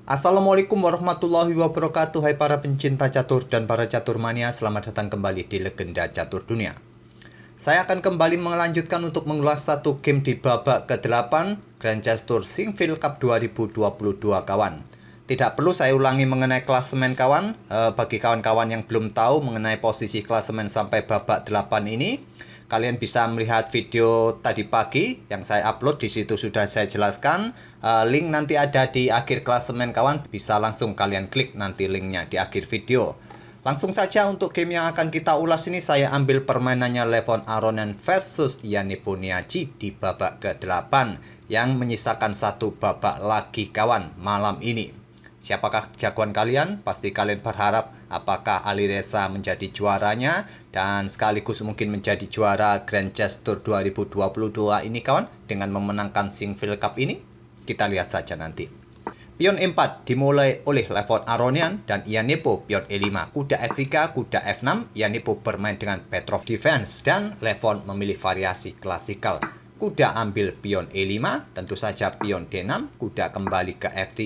Assalamualaikum warahmatullahi wabarakatuh. Hai para pencinta catur dan para catur mania, selamat datang kembali di Legenda Catur Dunia. Saya akan kembali melanjutkan untuk mengulas satu game di babak ke-8 Grand Chess Tour Sinquefield Cup 2022 kawan. Tidak perlu saya ulangi mengenai klasemen kawan. Bagi kawan-kawan yang belum tahu mengenai posisi klasemen sampai babak 8 ini, kalian bisa melihat video tadi pagi yang saya upload. Di situ sudah saya jelaskan. Link nanti ada di akhir klasemen kawan. Bisa langsung kalian klik nanti linknya di akhir video. Langsung saja untuk game yang akan kita ulas ini, saya ambil permainannya Levon Aronian versus Ian Nepomniachtchi di babak ke-8 yang menyisakan satu babak lagi kawan malam ini. Siapakah jagoan kalian? Pasti kalian berharap apakah Alireza menjadi juaranya dan sekaligus mungkin menjadi juara Grand Chess Tour 2022 ini kawan dengan memenangkan Sinquefield Cup ini. Kita lihat saja nanti. Pion E4 dimulai oleh Levon Aronian dan Ian Nepo pion E5, kuda F3, kuda F6. Ian Nepo bermain dengan Petrov defense dan Levon memilih variasi klasikal. Kuda ambil pion E5, tentu saja pion D6, kuda kembali ke F3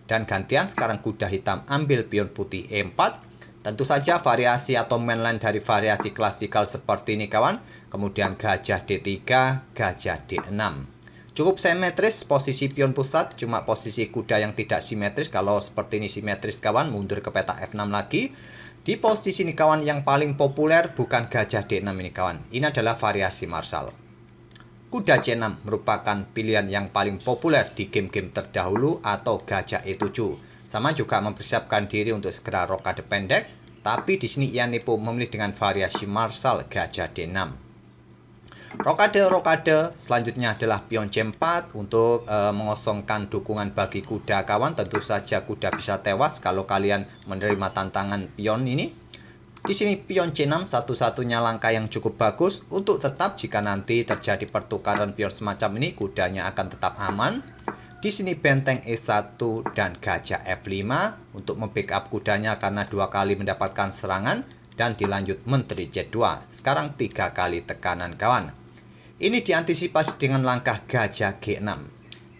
dan gantian sekarang kuda hitam ambil pion putih E4. Tentu saja variasi atau mainline dari variasi klasikal seperti ini kawan. Kemudian gajah D3, gajah D6. Cukup simetris posisi pion pusat, cuma posisi kuda yang tidak simetris. Kalau seperti ini simetris kawan, mundur ke petak F6 lagi. Di posisi ini kawan yang paling populer bukan gajah D6 ini kawan. Ini adalah variasi Marshall. Kuda C6 merupakan pilihan yang paling populer di game-game terdahulu atau gajah E7. Sama juga mempersiapkan diri untuk segera rokade pendek, tapi di sini Ian Nepo memilih dengan variasi Marshall gajah D6. Rokade selanjutnya adalah pion C4 untuk mengosongkan dukungan bagi kuda kawan. Tentu saja kuda bisa tewas kalau kalian menerima tantangan pion ini. Di sini pion C6 satu-satunya langkah yang cukup bagus untuk tetap jika nanti terjadi pertukaran pion semacam ini, kudanya akan tetap aman. Di sini benteng E1 dan gajah F5 untuk membackup kudanya karena 2 kali mendapatkan serangan dan dilanjut menteri C2. Sekarang 3 kali tekanan kawan. Ini diantisipasi dengan langkah gajah G6.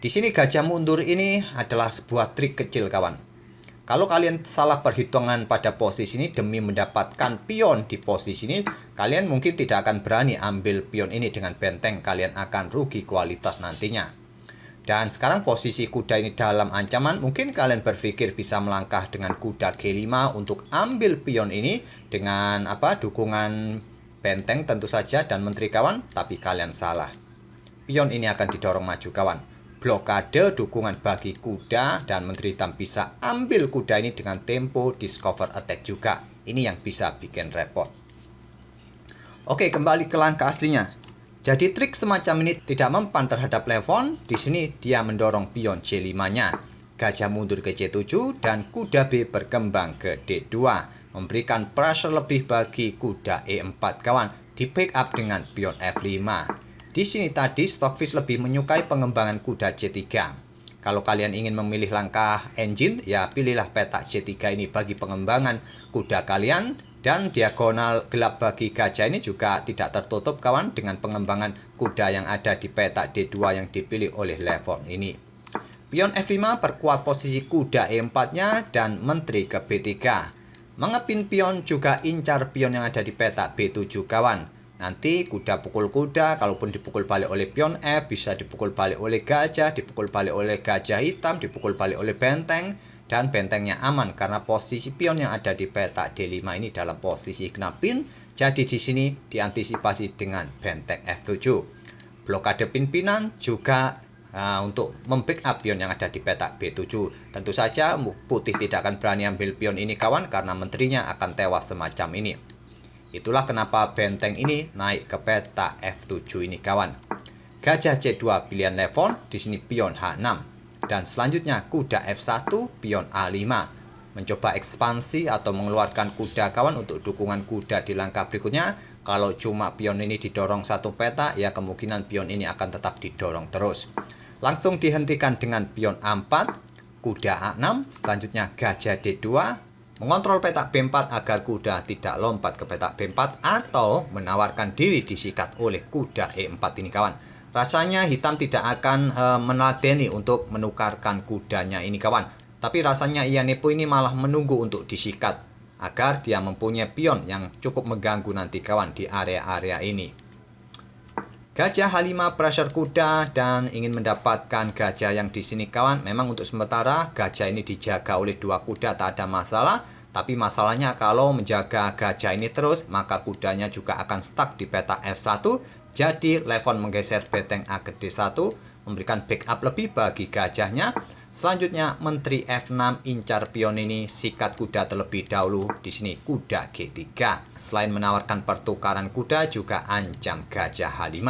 Di sini gajah mundur ini adalah sebuah trik kecil kawan. Kalau kalian salah perhitungan pada posisi ini demi mendapatkan pion di posisi ini, kalian mungkin tidak akan berani ambil pion ini dengan benteng, kalian akan rugi kualitas nantinya. Dan sekarang posisi kuda ini dalam ancaman, mungkin kalian berpikir bisa melangkah dengan kuda G5 untuk ambil pion ini dengan dukungan benteng tentu saja dan menteri kawan, tapi kalian salah. Pion ini akan didorong maju kawan. Blokade dukungan bagi kuda dan menteri hitam bisa ambil kuda ini dengan tempo discover attack juga. Ini yang bisa bikin repot. Oke, kembali ke langkah aslinya. Jadi trik semacam ini tidak mempan terhadap Levon. Di sini dia mendorong pion C5-nya. Gajah mundur ke C7 dan kuda B berkembang ke D2. Memberikan pressure lebih bagi kuda E4 kawan. Di backup dengan pion F5. Di sini tadi Stockfish lebih menyukai pengembangan kuda C3. Kalau kalian ingin memilih langkah engine, ya pilihlah petak C3 ini bagi pengembangan kuda kalian. Dan diagonal gelap bagi gajah ini juga tidak tertutup kawan dengan pengembangan kuda yang ada di petak D2 yang dipilih oleh Levon ini. Pion F5 perkuat posisi kuda E4-nya dan menteri ke B3. Mengepin pion juga incar pion yang ada di petak B7 kawan. Nanti kuda pukul kuda, kalaupun dipukul balik oleh pion F, bisa dipukul balik oleh gajah, dipukul balik oleh gajah hitam, dipukul balik oleh benteng. Dan bentengnya aman karena posisi pion yang ada di petak D5 ini dalam posisi kena pin. Jadi di sini diantisipasi dengan benteng F7. Blokade pin-pinan juga untuk membackup pion yang ada di petak B7. Tentu saja putih tidak akan berani ambil pion ini kawan karena menterinya akan tewas semacam ini. Itulah kenapa benteng ini naik ke petak F7 ini kawan. Gajah C2 pilihan Levon, di sini pion H6. Dan selanjutnya kuda F1, pion A5. Mencoba ekspansi atau mengeluarkan kuda kawan untuk dukungan kuda di langkah berikutnya. Kalau cuma pion ini didorong satu petak, ya kemungkinan pion ini akan tetap didorong terus. Langsung dihentikan dengan pion A4, kuda A6, selanjutnya gajah D2. Mengontrol petak B4 agar kuda tidak lompat ke petak B4 atau menawarkan diri disikat oleh kuda E4 ini kawan. Rasanya hitam tidak akan meneladeni untuk menukarkan kudanya ini kawan. Tapi rasanya Iannepo ini malah menunggu untuk disikat agar dia mempunyai pion yang cukup mengganggu nanti kawan di area-area ini. Gajah H5 pressure kuda dan ingin mendapatkan gajah yang di sini kawan. Memang untuk sementara gajah ini dijaga oleh 2 kuda tak ada masalah. Tapi masalahnya kalau menjaga gajah ini terus maka kudanya juga akan stuck di peta F1. Jadi Levon menggeser benteng A ke D1 memberikan backup lebih bagi gajahnya. Selanjutnya Menteri F6 incar pion ini, sikat kuda terlebih dahulu. Di sini kuda G3. Selain menawarkan pertukaran kuda juga ancam gajah H5.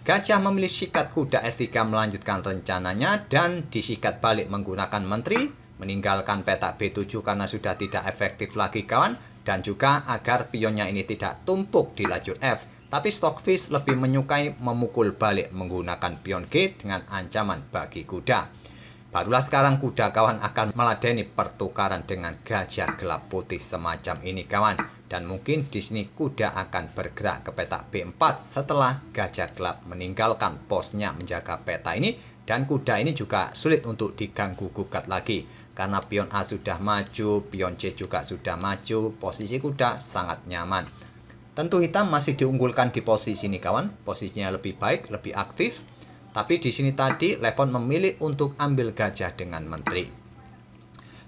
Gajah memilih sikat kuda F3 melanjutkan rencananya dan disikat balik menggunakan menteri, meninggalkan peta B7 karena sudah tidak efektif lagi kawan, dan juga agar pionnya ini tidak tumpuk di lajur F. Tapi Stockfish lebih menyukai memukul balik menggunakan pion G dengan ancaman bagi kuda. Barulah sekarang kuda kawan akan meladeni pertukaran dengan gajah gelap putih semacam ini kawan. Dan mungkin di sini kuda akan bergerak ke peta B4 setelah gajah gelap meninggalkan posnya menjaga peta ini. Dan kuda ini juga sulit untuk diganggu gugat lagi. Karena pion A sudah maju, pion C juga sudah maju, posisi kuda sangat nyaman. Tentu hitam masih diunggulkan di posisi ini kawan. Posisinya lebih baik, lebih aktif. Tapi di sini tadi Levon memilih untuk ambil gajah dengan menteri.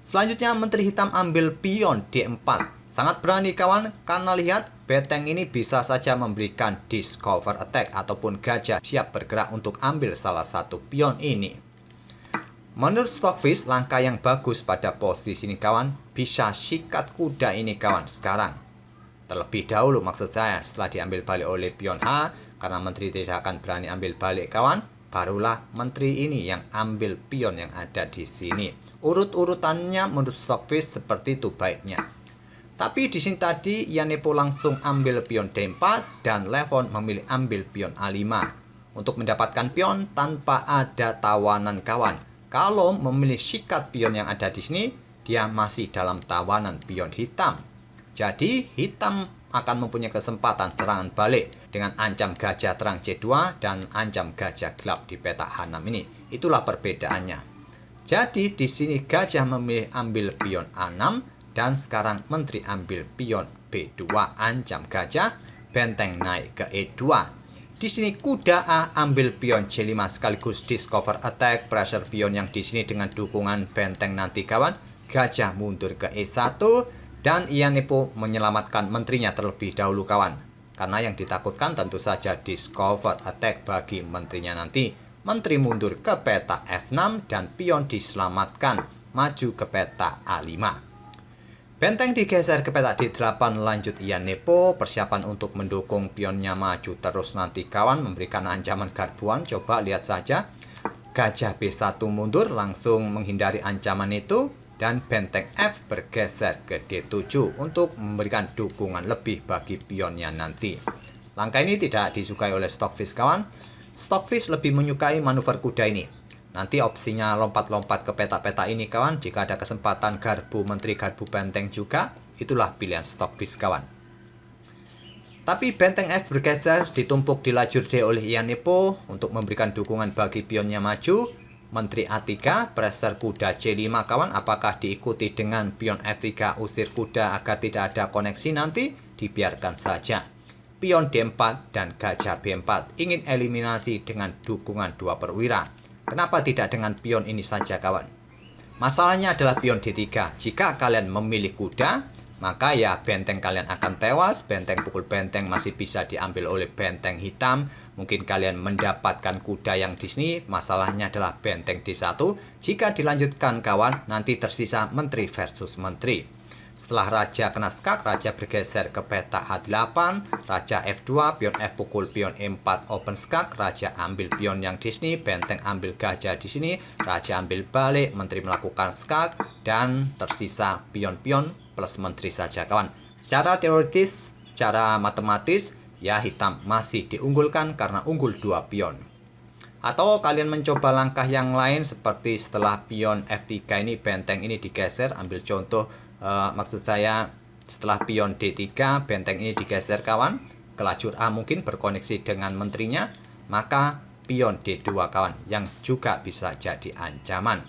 Selanjutnya menteri hitam ambil pion D4. Sangat berani kawan karena lihat benteng ini bisa saja memberikan discover attack ataupun gajah siap bergerak untuk ambil salah satu pion ini. Menurut Stockfish langkah yang bagus pada posisi ini kawan, bisa sikat kuda ini kawan sekarang. Terlebih dahulu maksud saya setelah diambil balik oleh pion H karena menteri tidak akan berani ambil balik kawan. Barulah menteri ini yang ambil pion yang ada di sini. Urut-urutannya menurut Stockfish seperti itu baiknya. Tapi di sini tadi Iannepo langsung ambil pion D4 dan Levon memilih ambil pion A5 untuk mendapatkan pion tanpa ada tawanan kawan. Kalau memilih sikat pion yang ada di sini, dia masih dalam tawanan pion hitam. Jadi hitam akan mempunyai kesempatan serangan balik dengan ancam gajah terang C2 dan ancam gajah gelap di peta H6 ini. Itulah perbedaannya. Jadi di sini gajah memilih ambil pion A6 dan sekarang menteri ambil pion B2 ancam gajah, benteng naik ke E2. Di sini kuda A ambil pion C5 sekaligus discover attack, pressure pion yang di sini dengan dukungan benteng nanti kawan. Gajah mundur ke E1. Dan Iannepo menyelamatkan menterinya terlebih dahulu kawan. Karena yang ditakutkan tentu saja discover attack bagi menterinya nanti. Menteri mundur ke peta F6 dan pion diselamatkan maju ke peta A5. Benteng digeser ke peta D8 lanjut Iannepo. Persiapan untuk mendukung pionnya maju terus nanti kawan, memberikan ancaman garbuan. Coba lihat saja. Gajah B1 mundur langsung menghindari ancaman itu. Dan benteng F bergeser ke D7 untuk memberikan dukungan lebih bagi pionnya nanti. Langkah ini tidak disukai oleh Stockfish kawan. Stockfish lebih menyukai manuver kuda ini. Nanti opsinya lompat-lompat ke peta-peta ini kawan. Jika ada kesempatan garbu menteri, garbu benteng juga, itulah pilihan Stockfish kawan. Tapi benteng F bergeser ditumpuk di lajur D oleh Iannepo untuk memberikan dukungan bagi pionnya maju. Menteri A3, pressure kuda C5 kawan, apakah diikuti dengan pion F3 usir kuda agar tidak ada koneksi nanti? Dibiarkan saja. Pion D4 dan gajah B4 ingin eliminasi dengan dukungan 2 perwira. Kenapa tidak dengan pion ini saja kawan? Masalahnya adalah pion D3. Jika kalian memilih kuda, maka ya benteng kalian akan tewas. Benteng pukul benteng masih bisa diambil oleh benteng hitam. Mungkin kalian mendapatkan kuda yang di sini. Masalahnya adalah benteng D1. Jika dilanjutkan kawan, nanti tersisa menteri versus menteri. Setelah raja kena skak, raja bergeser ke peta H8, raja F2, pion F pukul pion E4 open skak, raja ambil pion yang di sini, benteng ambil gajah di sini, raja ambil balik, menteri melakukan skak, dan tersisa pion-pion plus menteri saja kawan. Secara teoritis, secara matematis, ya hitam masih diunggulkan karena unggul 2 pion. Atau kalian mencoba langkah yang lain seperti setelah pion F3 ini benteng ini digeser. Ambil contoh maksud saya setelah pion D3 benteng ini digeser kawan ke lajur A mungkin berkoneksi dengan menterinya. Maka pion D2 kawan yang juga bisa jadi ancaman.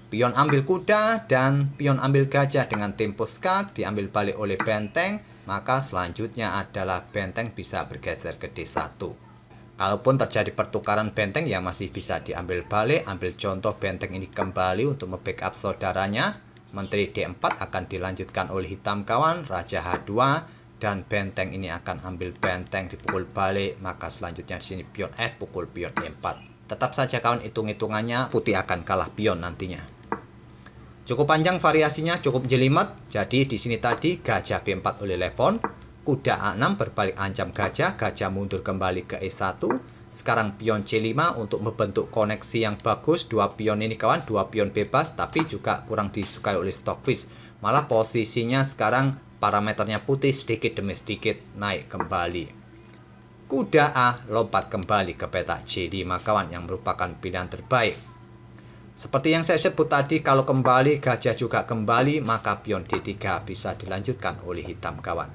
Pion ambil kuda dan pion ambil gajah dengan tempo skak diambil balik oleh benteng, maka selanjutnya adalah benteng bisa bergeser ke D1. Kalaupun terjadi pertukaran benteng ya masih bisa diambil balik. Ambil contoh benteng ini kembali untuk membackup saudaranya. Menteri D4 akan dilanjutkan oleh hitam kawan, Raja H2, dan benteng ini akan ambil benteng dipukul balik, maka selanjutnya di sini pion F pukul pion E4. Tetap saja kawan, hitung-hitungannya putih akan kalah pion nantinya. Cukup panjang variasinya, cukup jelimet. Jadi di sini tadi gajah B4 oleh Levon, kuda A6 berbalik ancam gajah, gajah mundur kembali ke E1. Sekarang pion C5 untuk membentuk koneksi yang bagus. Dua pion ini kawan, dua pion bebas, tapi juga kurang disukai oleh Stockfish. Malah posisinya sekarang parameternya putih sedikit demi sedikit naik kembali. Kuda A lompat kembali ke petak C5 kawan, yang merupakan pilihan terbaik. Seperti yang saya sebut tadi, kalau kembali gajah juga kembali, maka pion D3 bisa dilanjutkan oleh hitam kawan.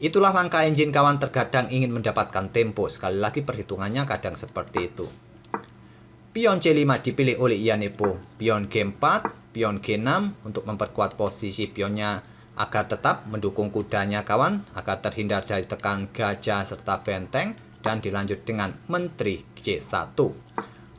Itulah langkah engine kawan, terkadang ingin mendapatkan tempo. Sekali lagi perhitungannya kadang seperti itu. Pion C5 dipilih oleh Iannepo, pion G4, pion G6 untuk memperkuat posisi pionnya agar tetap mendukung kudanya kawan, agar terhindar dari tekan gajah serta benteng, dan dilanjut dengan Menteri C1.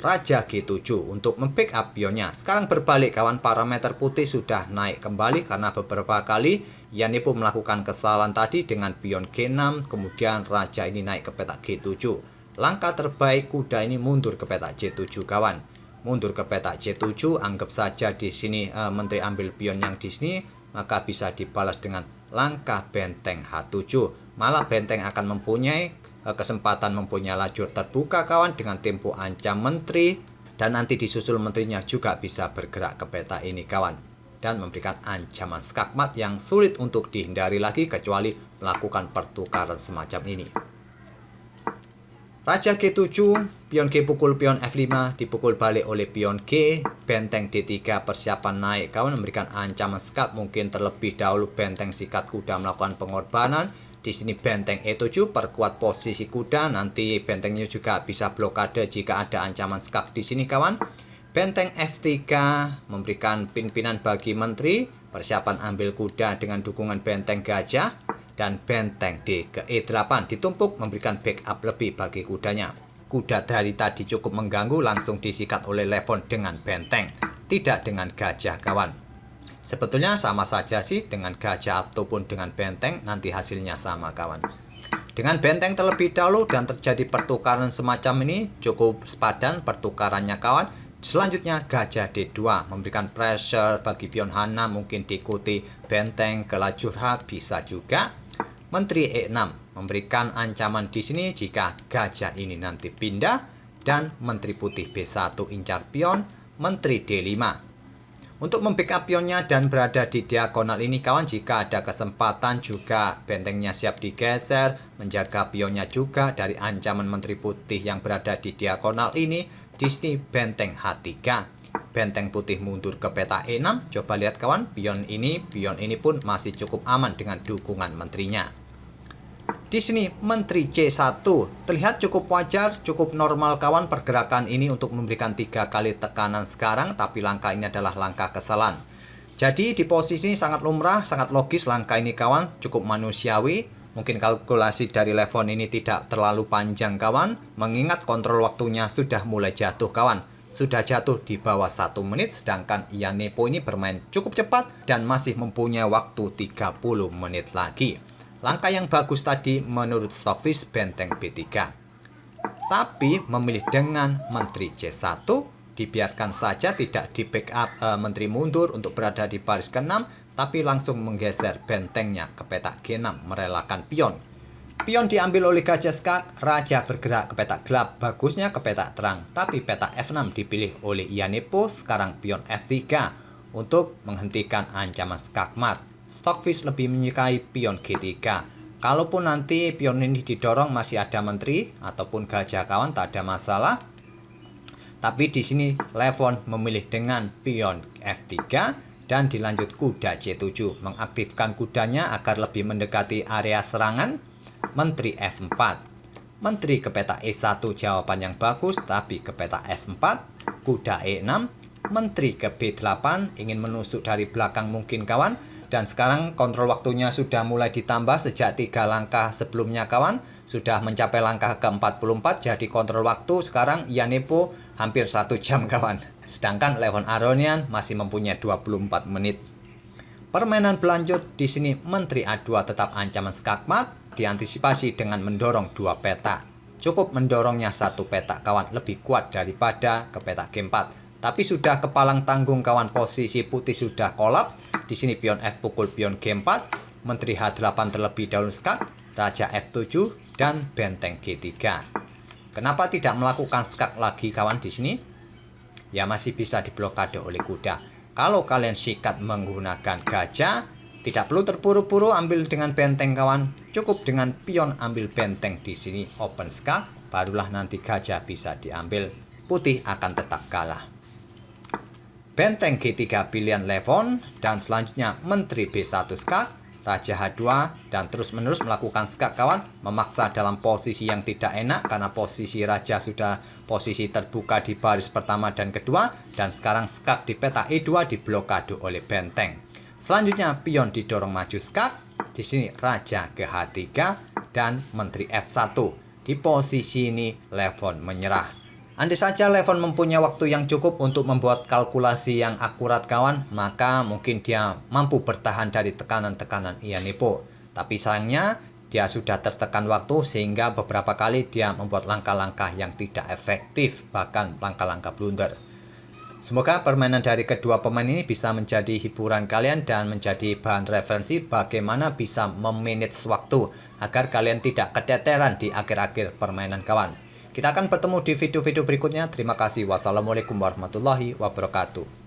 Raja G7 untuk membackup pionnya. Sekarang berbalik kawan, parameter putih sudah naik kembali karena beberapa kali Iannepo melakukan kesalahan tadi dengan pion G6, kemudian raja ini naik ke petak G7. Langkah terbaik kuda ini mundur ke petak C7 kawan. Mundur ke petak C7, anggap saja di sini menteri ambil pion yang di sini, maka bisa dibalas dengan langkah benteng H7. Malah benteng akan mempunyai kesempatan mempunyai lajur terbuka kawan dengan tempo ancam menteri, dan nanti disusul menterinya juga bisa bergerak ke peta ini kawan, dan memberikan ancaman skakmat yang sulit untuk dihindari lagi kecuali melakukan pertukaran semacam ini. Raja G7, pion G pukul pion F5 dipukul balik oleh pion G, benteng D3 persiapan naik kawan, memberikan ancaman skak. Mungkin terlebih dahulu benteng sikat kuda melakukan pengorbanan. Di sini benteng E7 perkuat posisi kuda, nanti bentengnya juga bisa blokade jika ada ancaman skak di sini kawan. Benteng F3 memberikan pimpinan bagi menteri, persiapan ambil kuda dengan dukungan benteng gajah, dan benteng D ke E8 ditumpuk memberikan backup lebih bagi kudanya. Kuda dari tadi cukup mengganggu, langsung disikat oleh Levon dengan benteng, tidak dengan gajah kawan. Sebetulnya sama saja sih dengan gajah ataupun dengan benteng, nanti hasilnya sama kawan. Dengan benteng terlebih dahulu dan terjadi pertukaran semacam ini, cukup sepadan pertukarannya kawan. Selanjutnya gajah D2 memberikan pressure bagi pion H6, mungkin diikuti benteng ke lajur H bisa juga. Menteri E6 memberikan ancaman di sini jika gajah ini nanti pindah, dan menteri putih B1 incar pion, menteri D5. Untuk membackup pionnya dan berada di diagonal ini kawan, jika ada kesempatan juga bentengnya siap digeser, menjaga pionnya juga dari ancaman menteri putih yang berada di diagonal ini. Di sini benteng H3, benteng putih mundur ke peta E6. Coba lihat kawan, pion ini pun masih cukup aman dengan dukungan menterinya. Di sini menteri C1 terlihat cukup wajar, cukup normal kawan pergerakan ini untuk memberikan 3 kali tekanan sekarang, tapi langkah ini adalah langkah kesalahan. Jadi di posisi ini sangat lumrah, sangat logis langkah ini kawan, cukup manusiawi. Mungkin kalkulasi dari Levon ini tidak terlalu panjang kawan, mengingat kontrol waktunya sudah mulai jatuh kawan. Sudah jatuh di bawah 1 menit, sedangkan Iannepo ini bermain cukup cepat dan masih mempunyai waktu 30 menit lagi. Langkah yang bagus tadi menurut Stockfish benteng B3. Tapi memilih dengan menteri C1, dibiarkan saja tidak di backup menteri mundur untuk berada di baris ke-6, tapi langsung menggeser bentengnya ke petak G6, merelakan pion. Pion diambil oleh gajah skak, raja bergerak ke petak gelap, bagusnya ke petak terang, tapi petak F6 dipilih oleh Iannepo, sekarang pion F3 untuk menghentikan ancaman skakmat. Stockfish lebih menyukai pion G3. Kalaupun nanti pion ini didorong masih ada menteri ataupun gajah kawan, tak ada masalah. Tapi di sini Levon memilih dengan pion F3 dan dilanjut kuda C7, mengaktifkan kudanya agar lebih mendekati area serangan. Menteri F4, menteri ke peta E1 jawaban yang bagus, tapi ke peta F4, kuda E6, menteri ke B8, ingin menusuk dari belakang mungkin kawan. Dan sekarang kontrol waktunya sudah mulai ditambah sejak 3 langkah sebelumnya kawan. Sudah mencapai langkah ke-44, jadi kontrol waktu sekarang Yanepo hampir 1 jam kawan. Sedangkan Levon Aronian masih mempunyai 24 menit. Permainan berlanjut di sini menteri A2 tetap ancaman skakmat, diantisipasi dengan mendorong 2 petak. Cukup mendorongnya 1 petak kawan, lebih kuat daripada ke petak G4. Tapi sudah kepalang tanggung kawan, posisi putih sudah kolaps. Di sini pion F pukul pion G4, menteri H8 terlebih dahulu skak, raja F7 dan benteng G3. Kenapa tidak melakukan skak lagi kawan di sini? Ya masih bisa diblokade oleh kuda. Kalau kalian sikat menggunakan gajah, tidak perlu terburu-buru ambil dengan benteng kawan. Cukup dengan pion ambil benteng di sini open skak, barulah nanti gajah bisa diambil. Putih akan tetap kalah. Benteng G3 pilihan Levon, dan selanjutnya menteri B1 skak, raja H2, dan terus-menerus melakukan skak kawan, memaksa dalam posisi yang tidak enak karena posisi raja sudah posisi terbuka di baris pertama dan kedua, dan sekarang skak di peta E2 diblokade oleh benteng. Selanjutnya pion didorong maju skak, di sini raja ke H3 dan menteri F1. Di posisi ini Levon menyerah. Andai saja Levon mempunyai waktu yang cukup untuk membuat kalkulasi yang akurat kawan, maka mungkin dia mampu bertahan dari tekanan-tekanan Yanepo. Tapi sayangnya dia sudah tertekan waktu sehingga beberapa kali dia membuat langkah-langkah yang tidak efektif, bahkan langkah-langkah blunder. Semoga permainan dari kedua pemain ini bisa menjadi hiburan kalian dan menjadi bahan referensi bagaimana bisa memanage waktu agar kalian tidak keteteran di akhir-akhir permainan kawan. Kita akan bertemu di video-video berikutnya. Terima kasih. Wassalamualaikum warahmatullahi wabarakatuh.